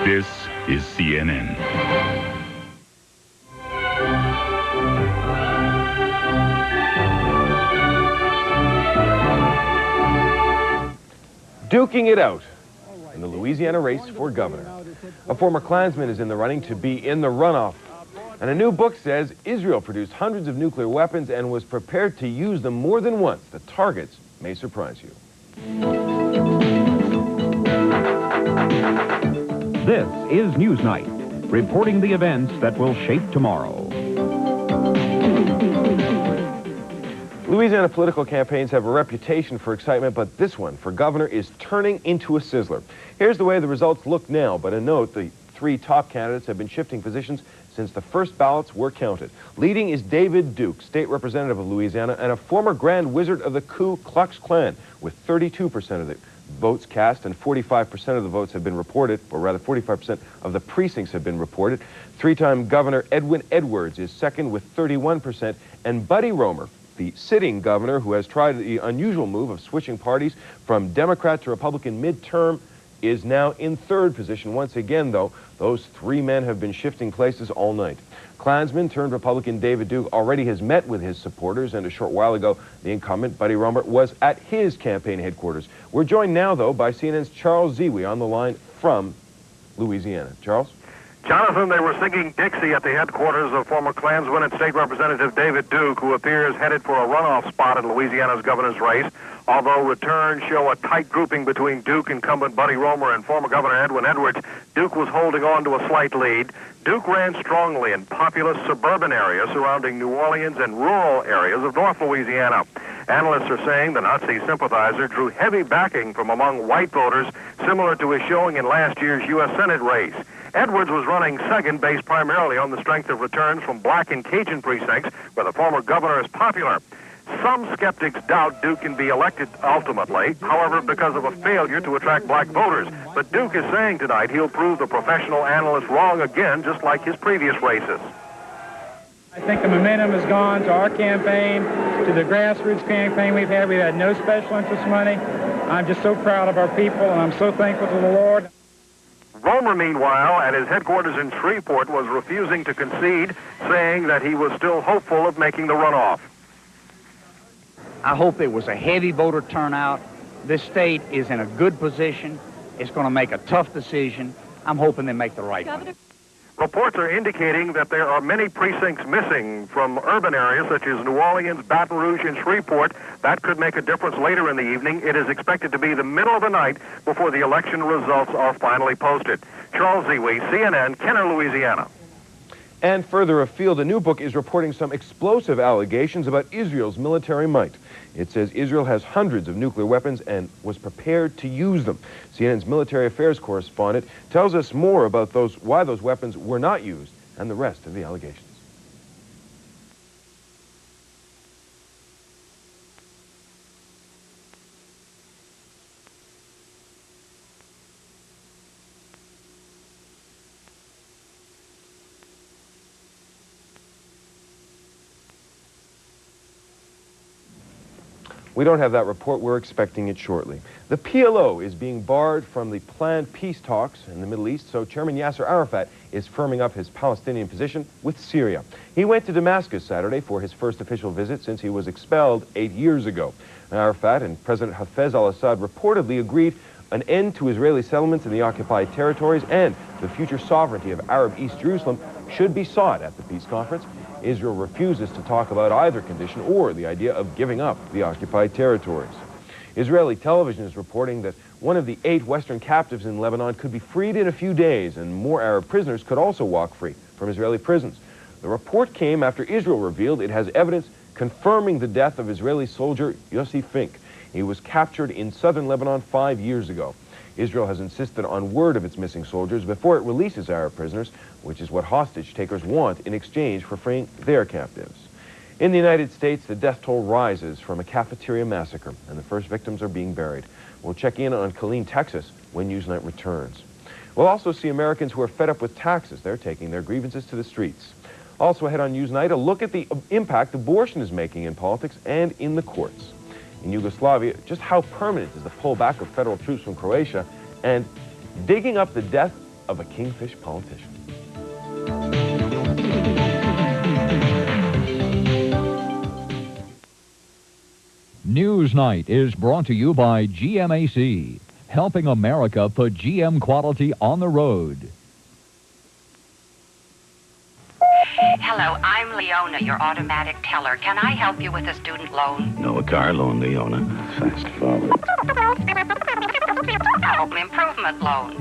This is CNN. Duking it out in the Louisiana race for governor. A former Klansman is in the running to be in the runoff. And a new book says Israel produced hundreds of nuclear weapons and was prepared to use them more than once. The targets may surprise you. This is Newsnight, reporting the events that will shape tomorrow. Louisiana political campaigns have a reputation for excitement, but this one, for governor, is turning into a sizzler. Here's the way the results look now, but a note, the three top candidates have been shifting positions since the first ballots were counted. Leading is David Duke, state representative of Louisiana and a former grand wizard of the Ku Klux Klan, with 32% of the votes cast and 45% of the votes have been reported, or rather 45% of the precincts have been reported. Three-time Governor Edwin Edwards is second with 31%, and Buddy Roemer, the sitting governor who has tried the unusual move of switching parties from Democrat to Republican midterm, is now in third position. Once again, though, those three men have been shifting places all night. Klansman turned Republican David Duke already has met with his supporters, and a short while ago, the incumbent, Buddy Roemer, was at his campaign headquarters. We're joined now, though, by CNN's Charles Zewe on the line from Louisiana. Charles? Jonathan, they were singing Dixie at the headquarters of former Klansman and State Representative David Duke, who appears headed for a runoff spot in Louisiana's governor's race. Although returns show a tight grouping between Duke incumbent Buddy Roemer and former Governor Edwin Edwards, Duke was holding on to a slight lead. Duke ran strongly in populous suburban areas surrounding New Orleans and rural areas of North Louisiana. Analysts are saying the Nazi sympathizer drew heavy backing from among white voters, similar to his showing in last year's U.S. Senate race. Edwards was running second, based primarily on the strength of returns from black and Cajun precincts, where the former governor is popular. Some skeptics doubt Duke can be elected ultimately, however, because of a failure to attract black voters. But Duke is saying tonight he'll prove the professional analysts wrong again, just like his previous races. I think the momentum has gone to our campaign, to the grassroots campaign we've had. We've had no special interest money. I'm just so proud of our people, and I'm so thankful to the Lord. Roemer, meanwhile, at his headquarters in Shreveport, was refusing to concede, saying that he was still hopeful of making the runoff. I hope it was a heavy voter turnout. This state is in a good position. It's going to make a tough decision. I'm hoping they make the right one. Reports are indicating that there are many precincts missing from urban areas such as New Orleans, Baton Rouge, and Shreveport. That could make a difference later in the evening. It is expected to be the middle of the night before the election results are finally posted. Charles Zewe, CNN, Kenner, Louisiana. And further afield, a new book is reporting some explosive allegations about Israel's military might. It says Israel has hundreds of nuclear weapons and was prepared to use them. CNN's military affairs correspondent tells us more about why those weapons were not used and the rest of the allegations. We don't have that report. We're expecting it shortly. The PLO is being barred from the planned peace talks in the Middle East, so Chairman Yasser Arafat is firming up his Palestinian position with Syria. He went to Damascus Saturday for his first official visit since he was expelled 8 years ago. Arafat and President Hafez al-Assad reportedly agreed an end to Israeli settlements in the occupied territories and the future sovereignty of Arab East Jerusalem should be sought at the peace conference. Israel refuses to talk about either condition or the idea of giving up the occupied territories. Israeli television is reporting that one of the 8 Western captives in Lebanon could be freed in a few days, and more Arab prisoners could also walk free from Israeli prisons. The report came after Israel revealed it has evidence confirming the death of Israeli soldier Yossi Fink. He was captured in southern Lebanon 5 years ago. Israel has insisted on word of its missing soldiers before it releases Arab prisoners, which is what hostage takers want in exchange for freeing their captives. In the United States, the death toll rises from a cafeteria massacre, and the first victims are being buried. We'll check in on Killeen, Texas, when Newsnight returns. We'll also see Americans who are fed up with taxes. They're taking their grievances to the streets. Also ahead on Newsnight, a look at the impact abortion is making in politics and in the courts. In Yugoslavia, just how permanent is the pullback of federal troops from Croatia, and digging up the death of a kingfish politician. Newsnight is brought to you by GMAC, helping America put GM quality on the road. Hello, I'm Leona, your automatic teller. Can I help you with a student loan? No, a car loan, Leona. Fast forward. A home improvement loan.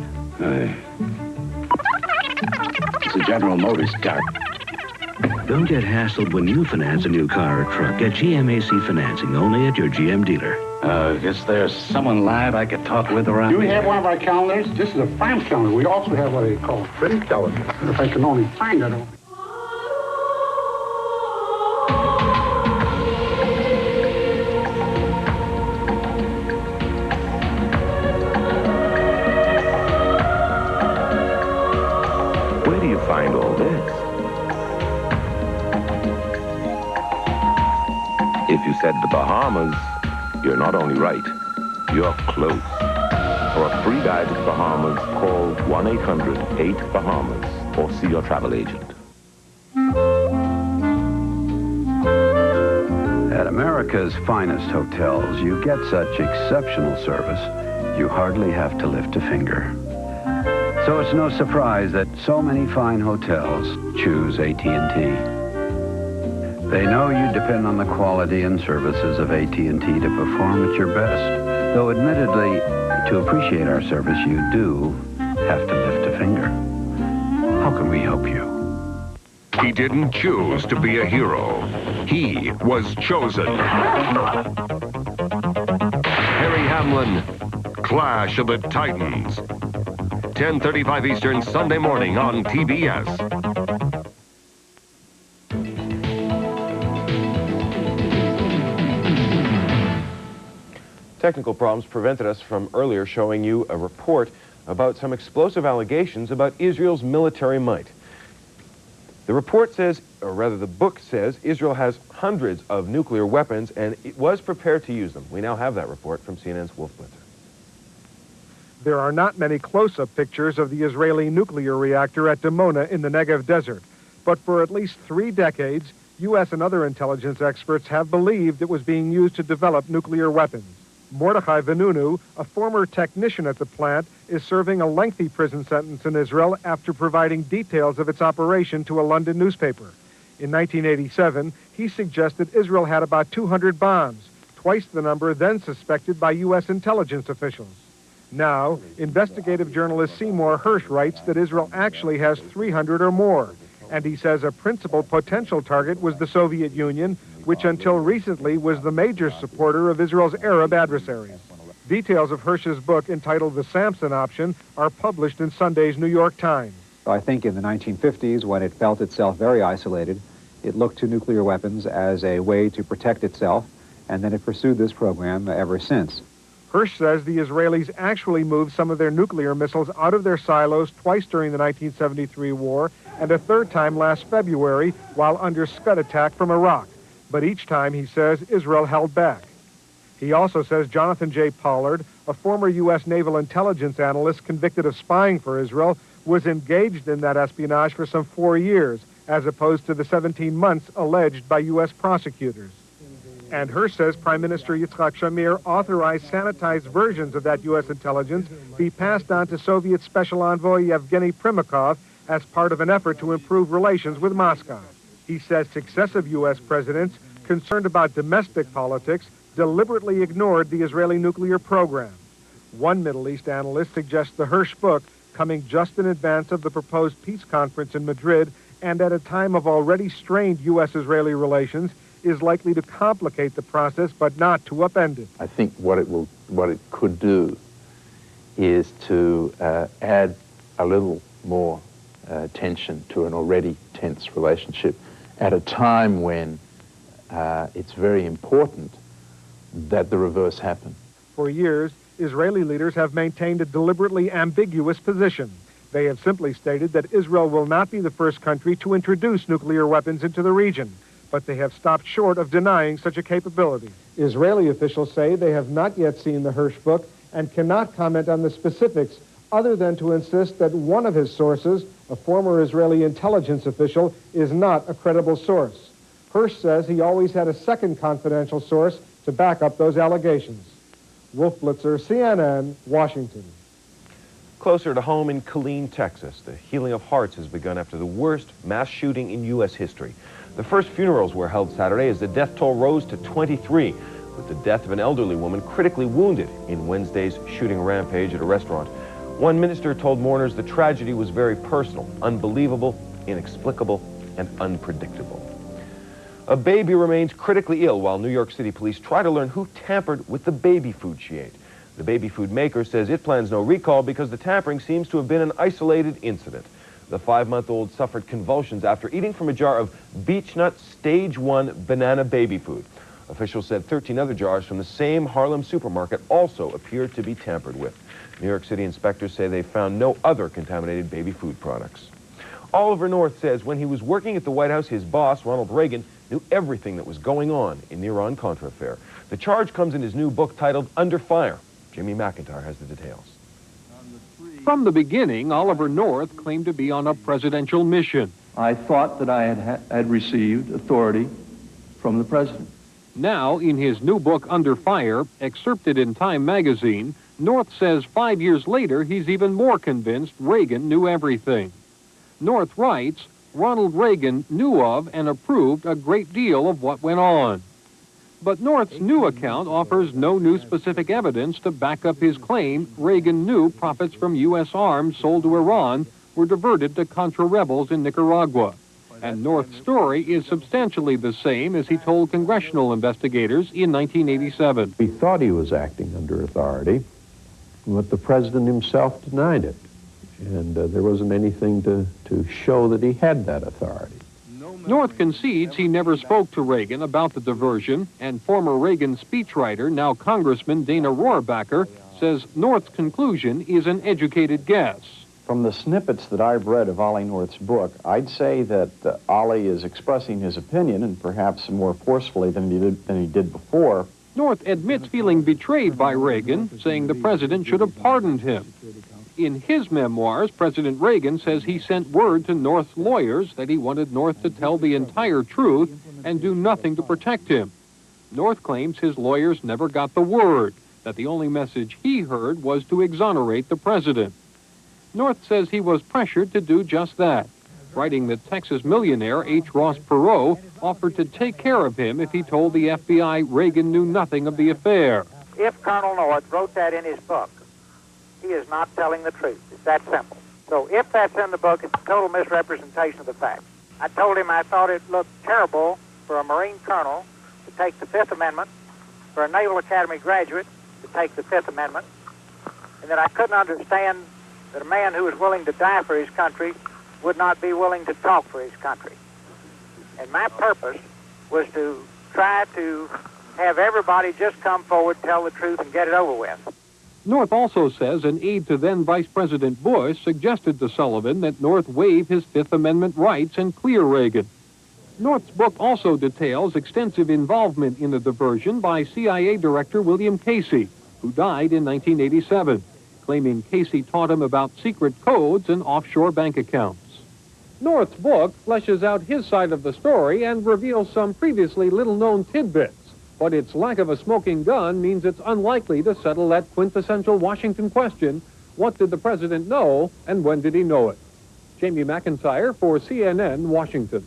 It's a General Motors car. Don't get hassled when you finance a new car or truck. Get GMAC financing only at your GM dealer. Is there someone live I could talk with around Do we here? have one of our calendars? This is a France calendar. We also have what they call a print calendar. If I can only find it. Where do you find all this? If you said the Bahamas, you're not only right, you're close. For a free guide to the Bahamas, call 1-800-8-BAHAMAS or see your travel agent. At America's finest hotels, you get such exceptional service, you hardly have to lift a finger. So it's no surprise that so many fine hotels choose AT&T. They know you depend on the quality and services of AT&T to perform at your best. Though admittedly, to appreciate our service, you do have to lift a finger. How can we help you? He didn't choose to be a hero. He was chosen. Harry Hamlin, Clash of the Titans. 10:35 Eastern, Sunday morning on TBS. Technical problems prevented us from earlier showing you a report about some explosive allegations about Israel's military might. The report says, or rather the book says, Israel has hundreds of nuclear weapons and it was prepared to use them. We now have that report from CNN's Wolf Blitzer. There are not many close-up pictures of the Israeli nuclear reactor at Dimona in the Negev desert, but for at least 3 decades, U.S. and other intelligence experts have believed it was being used to develop nuclear weapons. Mordechai Vanunu, a former technician at the plant, is serving a lengthy prison sentence in Israel after providing details of its operation to a London newspaper. In 1987, he suggested Israel had about 200 bombs, twice the number then suspected by U.S. intelligence officials. Now, investigative journalist Seymour Hersh writes that Israel actually has 300 or more, and he says a principal potential target was the Soviet Union, which until recently was the major supporter of Israel's Arab adversaries. Details of Hersh's book, entitled The Samson Option, are published in Sunday's New York Times. I think in the 1950s, when it felt itself very isolated, it looked to nuclear weapons as a way to protect itself, and then it pursued this program ever since. Hersh says the Israelis actually moved some of their nuclear missiles out of their silos twice during the 1973 war, and a third time last February while under Scud attack from Iraq. But each time, he says, Israel held back. He also says Jonathan J. Pollard, a former U.S. naval intelligence analyst convicted of spying for Israel, was engaged in that espionage for some 4 years, as opposed to the 17 months alleged by U.S. prosecutors. And Hersh says Prime Minister Yitzhak Shamir authorized sanitized versions of that U.S. intelligence be passed on to Soviet Special Envoy Yevgeny Primakov as part of an effort to improve relations with Moscow. He says successive U.S. presidents, concerned about domestic politics, deliberately ignored the Israeli nuclear program. One Middle East analyst suggests the Hersh book, coming just in advance of the proposed peace conference in Madrid and at a time of already strained U.S.-Israeli relations, is likely to complicate the process but not to upend it. I think what it could do is to add a little more tension to an already tense relationship at a time when it's very important that the reverse happen. For years, Israeli leaders have maintained a deliberately ambiguous position. They have simply stated that Israel will not be the first country to introduce nuclear weapons into the region, but they have stopped short of denying such a capability. Israeli officials say they have not yet seen the Hersh book and cannot comment on the specifics other than to insist that one of his sources, a former Israeli intelligence official, is not a credible source. Hirsch says he always had a second confidential source to back up those allegations. Wolf Blitzer, CNN, Washington. Closer to home in Killeen, Texas, the healing of hearts has begun after the worst mass shooting in U.S. history. The first funerals were held Saturday as the death toll rose to 23, with the death of an elderly woman critically wounded in Wednesday's shooting rampage at a restaurant. One minister told mourners the tragedy was very personal, unbelievable, inexplicable, and unpredictable. A baby remains critically ill while New York City police try to learn who tampered with the baby food she ate. The baby food maker says it plans no recall because the tampering seems to have been an isolated incident. The 5-month-old suffered convulsions after eating from a jar of Beechnut Stage 1 banana baby food. Officials said 13 other jars from the same Harlem supermarket also appeared to be tampered with. New York City inspectors say they found no other contaminated baby food products. Oliver North says when he was working at the White House, his boss, Ronald Reagan, knew everything that was going on in the Iran-Contra affair. The charge comes in his new book titled Under Fire. Jimmy McIntyre has the details. From the beginning, Oliver North claimed to be on a presidential mission. I thought that I had received authority from the president. Now, in his new book, Under Fire, excerpted in Time magazine, North says 5 years later he's even more convinced Reagan knew everything. North writes, Ronald Reagan knew of and approved a great deal of what went on. But North's new account offers no new specific evidence to back up his claim Reagan knew profits from U.S. arms sold to Iran were diverted to Contra rebels in Nicaragua. And North's story is substantially the same as he told congressional investigators in 1987. He thought he was acting under authority, but the president himself denied it. And there wasn't anything to show that he had that authority. North concedes he never spoke to Reagan about the diversion, and former Reagan speechwriter, now Congressman Dana Rohrabacher, says North's conclusion is an educated guess. From the snippets that I've read of Ollie North's book, I'd say that Ollie is expressing his opinion, and perhaps more forcefully than he did before. North admits feeling betrayed by Reagan, saying the president should have pardoned him. In his memoirs, President Reagan says he sent word to North's lawyers that he wanted North to tell the entire truth and do nothing to protect him. North claims his lawyers never got the word, that the only message he heard was to exonerate the president. North says he was pressured to do just that, writing that Texas millionaire H. Ross Perot offered to take care of him if he told the FBI Reagan knew nothing of the affair. If Colonel North wrote that in his book, he is not telling the truth. It's that simple. So if that's in the book, it's a total misrepresentation of the facts. I told him I thought it looked terrible for a Marine colonel to take the Fifth Amendment, for a Naval Academy graduate to take the Fifth Amendment, and that I couldn't understand that a man who was willing to die for his country would not be willing to talk for his country. And my purpose was to try to have everybody just come forward, tell the truth, and get it over with. North also says an aide to then Vice President Bush suggested to Sullivan that North waive his Fifth Amendment rights and clear Reagan. North's book also details extensive involvement in the diversion by CIA Director William Casey, who died in 1987, claiming Casey taught him about secret codes and offshore bank accounts. North's book fleshes out his side of the story and reveals some previously little-known tidbits. But its lack of a smoking gun means it's unlikely to settle that quintessential Washington question, what did the president know and when did he know it? Jamie McIntyre for CNN, Washington.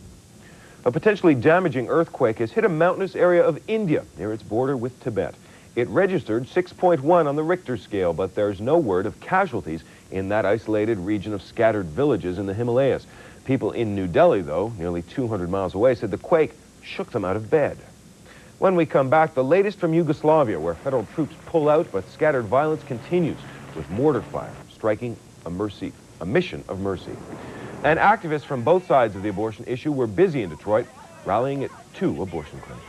A potentially damaging earthquake has hit a mountainous area of India near its border with Tibet. It registered 6.1 on the Richter scale, but there's no word of casualties in that isolated region of scattered villages in the Himalayas. People in New Delhi, though, nearly 200 miles away, said the quake shook them out of bed. When we come back, the latest from Yugoslavia, where federal troops pull out, but scattered violence continues, with mortar fire striking a mission of mercy. And activists from both sides of the abortion issue were busy in Detroit, rallying at 2 abortion clinics.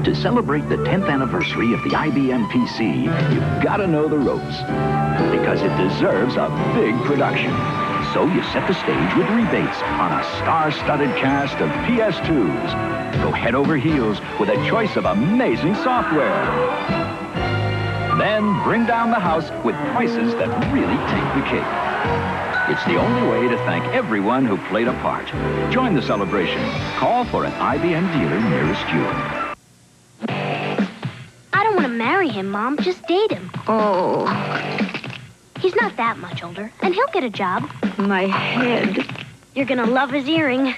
To celebrate the 10th anniversary of the IBM PC, you've got to know the ropes, because it deserves a big production. So you set the stage with rebates on a star-studded cast of PS2s. Go head over heels with a choice of amazing software. Then bring down the house with prices that really take the cake. It's the only way to thank everyone who played a part. Join the celebration. Call for an IBM dealer nearest you. I don't want to marry him, Mom. Just date him. Oh. He's not that much older, and he'll get a job. My head. You're gonna love his earring.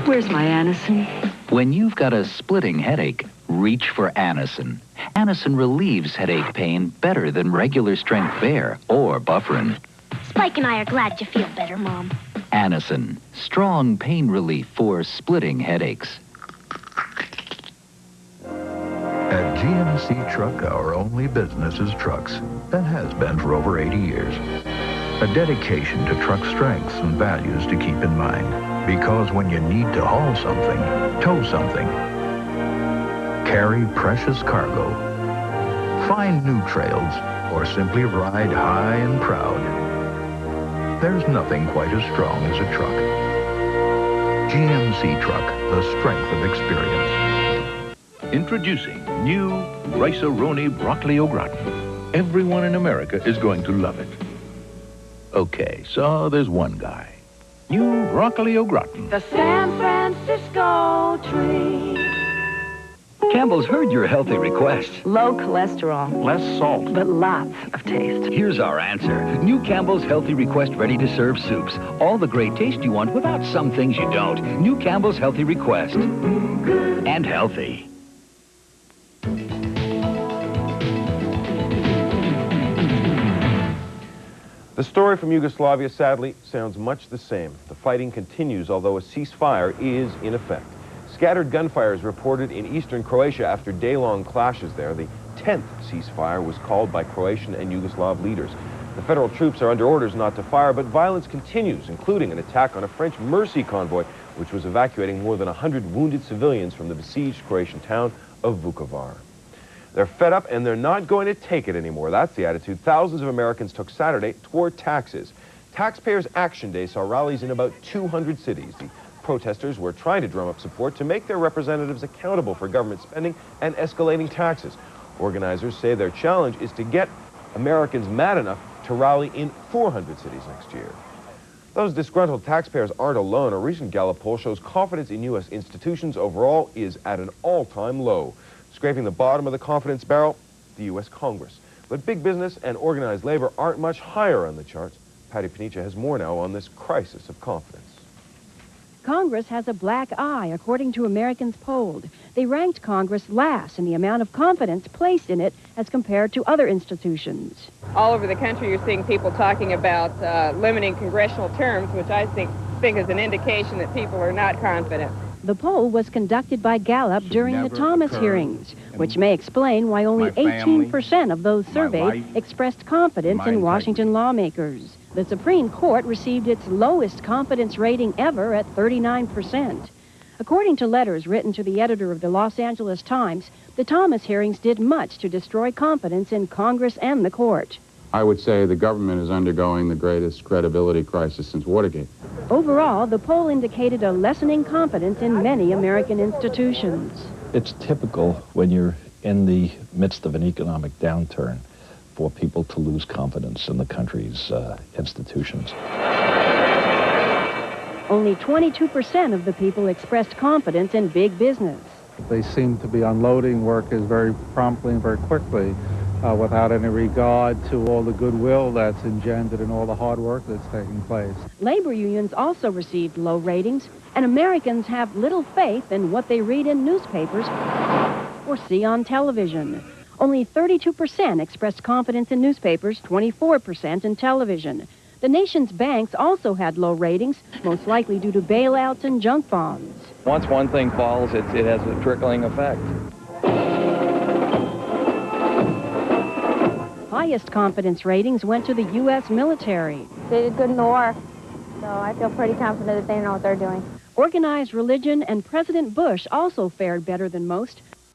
Where's my Anacin? When you've got a splitting headache, reach for Anacin. Anacin relieves headache pain better than regular strength Bear or Bufferin. Spike and I are glad you feel better, Mom. Anacin, strong pain relief for splitting headaches. At GMC Truck, our only business is trucks, and has been for over 80 years. A dedication to truck strengths and values to keep in mind. Because when you need to haul something, tow something, carry precious cargo, find new trails, or simply ride high and proud, there's nothing quite as strong as a truck. GMC Truck, the strength of experience. Introducing new Rice-A-Roni Broccoli au gratin. Everyone in America is going to love it. Okay, so there's one guy. New broccoli au gratin. The San Francisco treat. Campbell's heard your healthy request. Low cholesterol. Less salt. But lots of taste. Here's our answer. New Campbell's Healthy Request ready-to-serve soups. All the great taste you want without some things you don't. New Campbell's Healthy Request. And healthy. The story from Yugoslavia, sadly, sounds much the same. The fighting continues, although a ceasefire is in effect. Scattered gunfire is reported in eastern Croatia after day-long clashes there. The 10th ceasefire was called by Croatian and Yugoslav leaders. The federal troops are under orders not to fire, but violence continues, including an attack on a French mercy convoy, which was evacuating more than 100 wounded civilians from the besieged Croatian town of Vukovar. They're fed up and they're not going to take it anymore. That's the attitude thousands of Americans took Saturday toward taxes. Taxpayers Action Day saw rallies in about 200 cities. The protesters were trying to drum up support to make their representatives accountable for government spending and escalating taxes. Organizers say their challenge is to get Americans mad enough to rally in 400 cities next year. Those disgruntled taxpayers aren't alone. A recent Gallup poll shows confidence in U.S. institutions overall is at an all-time low. Scraping the bottom of the confidence barrel, the U.S. Congress. But big business and organized labor aren't much higher on the charts. Patty Panicia has more now on this crisis of confidence. Congress has a black eye, according to Americans polled. They ranked Congress last in the amount of confidence placed in it as compared to other institutions. All over the country, you're seeing people talking about limiting congressional terms, which I think is an indication that people are not confident. The poll was conducted by Gallup during the Thomas hearings, which may explain why only 18% of those surveyed expressed confidence in Washington lawmakers. The Supreme Court received its lowest confidence rating ever at 39%. According to letters written to the editor of the Los Angeles Times, the Thomas hearings did much to destroy confidence in Congress and the court. I would say the government is undergoing the greatest credibility crisis since Watergate. Overall, the poll indicated a lessening confidence in many American institutions. It's typical when you're in the midst of an economic downturn for people to lose confidence in the country's institutions. Only 22% of the people expressed confidence in big business. They seem to be unloading workers very promptly and very quickly without any regard to all the goodwill that's engendered and all the hard work that's taking place. Labor unions also received low ratings, and Americans have little faith in what they read in newspapers or see on television. Only 32% expressed confidence in newspapers, 24% in television. The nation's banks also had low ratings, most likely due to bailouts and junk bonds. Once one thing falls, it has a trickling effect. Highest confidence ratings went to the U.S. military. They did good in the war, so I feel pretty confident that they know what they're doing. Organized religion and President Bush also fared better than most,